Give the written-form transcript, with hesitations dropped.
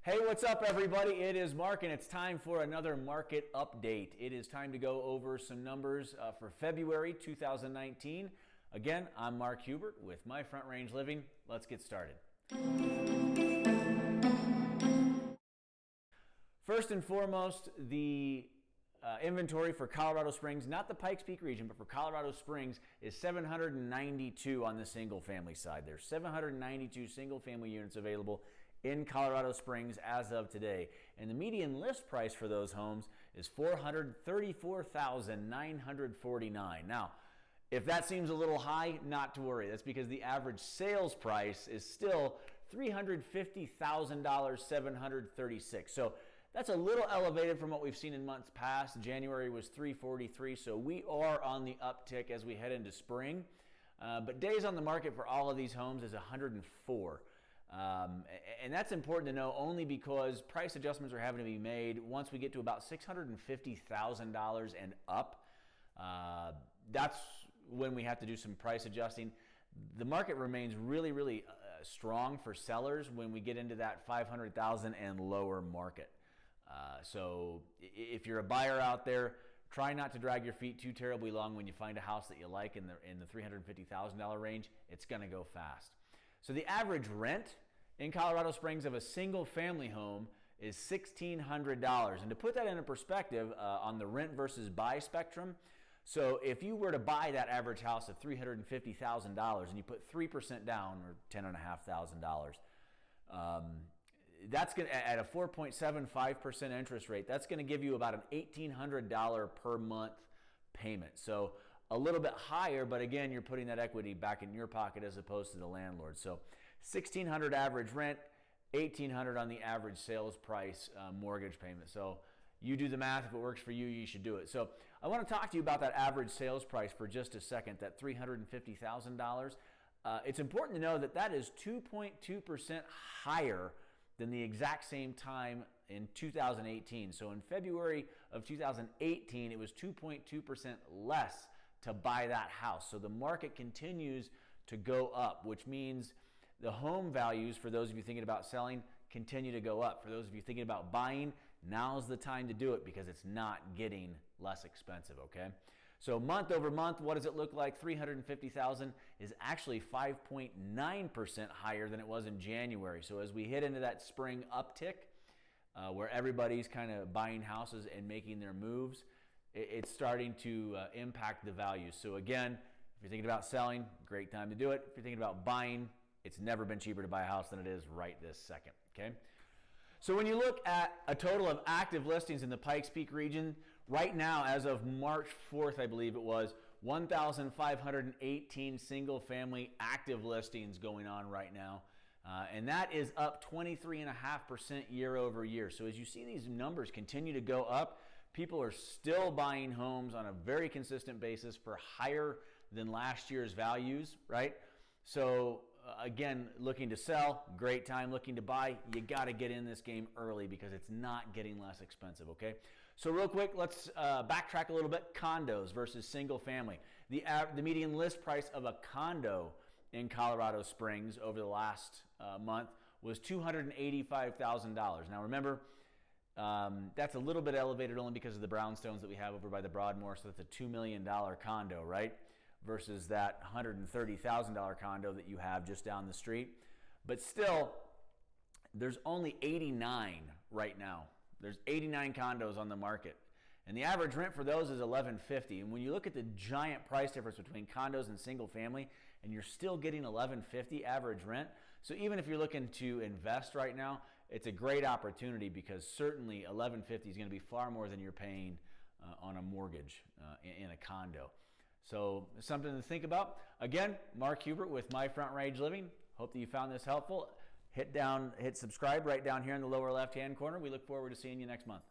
Hey, what's up, everybody? It is Mark, and it's time for another market update. It is time to go over some numbers for February 2019. Again, I'm Mark Hubert with My Front Range Living. Let's get started. First and foremost, the inventory for Colorado Springs, not the Pikes Peak region, but for Colorado Springs, is 792 on the single family side. There's 792 single family units available in Colorado Springs as of today. And the median list price for those homes is $434,949. Now, if that seems a little high, not to worry. That's because the average sales price is still $350,736. So that's a little elevated from what we've seen in months past. January was $343, so we are on the uptick as we head into spring. But days on the market for all of these homes is 104. And that's important to know only because price adjustments are having to be made once we get to about $650,000 and up. That's when we have to do some price adjusting. The market remains really strong for sellers when we get into that $500,000 and lower market. So if you're a buyer out there, try not to drag your feet too terribly long when you find a house that you like in the $350,000 range. It's going to go fast. So the average rent in Colorado Springs of a single family home is $1,600. And to put that into perspective on the rent versus buy spectrum, so if you were to buy that average house of $350,000 and you put 3% down, or $10,500, that's going to, at a 4.75% interest rate, that's going to give you about an $1,800 per month payment. So a little bit higher, but again, you're putting that equity back in your pocket as opposed to the landlord. So $1,600 average rent, $1,800 on the average sales price mortgage payment. So you do the math. If it works for you, you should do it. So I want to talk to you about that average sales price for just a second, that $350,000. It's important to know that that is 2.2% higher than the exact same time in 2018. So in February of 2018, it was 2.2% less to buy that house. So the market continues to go up, which means the home values, for those of you thinking about selling, continue to go up. For those of you thinking about buying, now's the time to do it because it's not getting less expensive, okay? So month over month, what does it look like? $350,000 is actually 5.9% higher than it was in January. So as we hit into that spring uptick, where everybody's kind of buying houses and making their moves, it's starting to impact the value. So again, if you're thinking about selling, great time to do it. If you're thinking about buying, it's never been cheaper to buy a house than it is right this second, okay? So when you look at a total of active listings in the Pikes Peak region, right now, as of March 4th, I believe it was, 1,518 single-family active listings going on right now. And that is up 23.5% year over year. So as you see these numbers continue to go up, people are still buying homes on a very consistent basis for higher than last year's values, right? So again, looking to sell, great time. Looking to buy, you got to get in this game early because it's not getting less expensive, okay? So real quick, let's backtrack a little bit. Condos versus single family. The median list price of a condo in Colorado Springs over the last month was $285,000. Now remember, that's a little bit elevated only because of the brownstones that we have over by the Broadmoor, so that's a $2 million condo, right? Versus that $130,000 condo that you have just down the street. But still, there's only 89 right now. There's 89 condos on the market. And the average rent for those is $1,150. And when you look at the giant price difference between condos and single family, and you're still getting $1,150 average rent, so even if you're looking to invest right now, it's a great opportunity because certainly $1,150 is going to be far more than you're paying on a mortgage in a condo. So something to think about. Again, Mark Hubert with My Front Range Living. Hope that you found this helpful. Hit subscribe right down here in the lower left-hand corner. We look forward to seeing you next month.